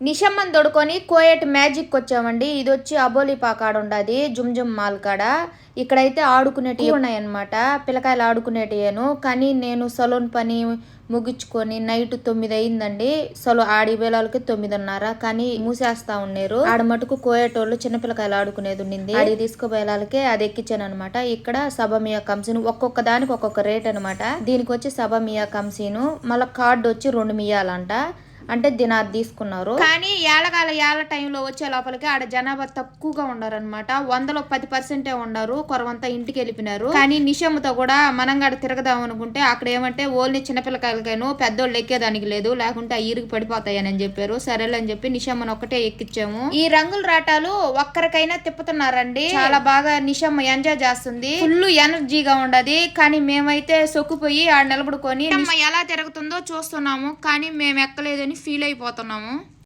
నిషమ్మని తోడుకొని కోయట్ మ్యాజిక్ వచ్చామండి. ఇది వచ్చి అబోలిపా కాడ ఉండదు, జుమ్ జుమ్ మాల్ కాడ. ఇక్కడైతే ఆడుకునేటివి ఉన్నాయన్నమాట, పిల్లకాయలు ఆడుకునేటివేను. కానీ నేను సలూన్ పని ముగించుకొని నైట్ 9 అయిందండి. ఆడి వేళలకి 9:30. కానీ మూసేస్తా ఉన్నారు. ఆడ మటుకు కోయేటోళ్ళు చిన్నపిల్లకాయలు ఆడుకునేది ఉండింది. ఆడికి తీసుకుపోయేలాలకే అది ఎక్కించాను అనమాట. ఇక్కడ సబమియా కంసీను ఒక్కొక్క దానికి ఒక్కొక్క రేట్ అనమాట. దీనికి వచ్చి సబమియా కంసీను, మళ్ళీ కార్డు వచ్చి 2 మియాలంట. అంటే దినార్ తీసుకున్నారు. కానీ ఏళ్ళ టైంలో వచ్చే లోపలికి ఆడ జనాభా తక్కువగా ఉండారనమాట. 100లో 10% ఉండరు, కొరవంతా ఇంటికి వెళ్ళిపోయినారు. కానీ నిషమ్మతో కూడా మనం కాడ తిరగదాం అనుకుంటే అక్కడ ఏమంటే ఓన్లీ చిన్నపిల్లకాయలకైనా పెద్దోళ్ళు ఎక్కేదానికి లేదు, లేకుంటే ఆ ఈరికి పడిపోతాయని చెప్పారు. సరేలే అని చెప్పి నిషమ్మను ఒకటే ఎక్కించాము. ఈ రంగుల రాటాలు ఒక్కరికైనా తిప్పుతున్నారండి. చాలా బాగా నిషమ్మ ఎంజాయ్ చేస్తుంది, ఫుల్ ఎనర్జీగా ఉండదు. కానీ మేమైతే సొక్కుపోయి ఆడ నిలబడుకొని ఎలా తిరుగుతుందో చూస్తున్నాము. కానీ మేము ఎక్కలేదని ఫీల్ అయిపోతున్నాము.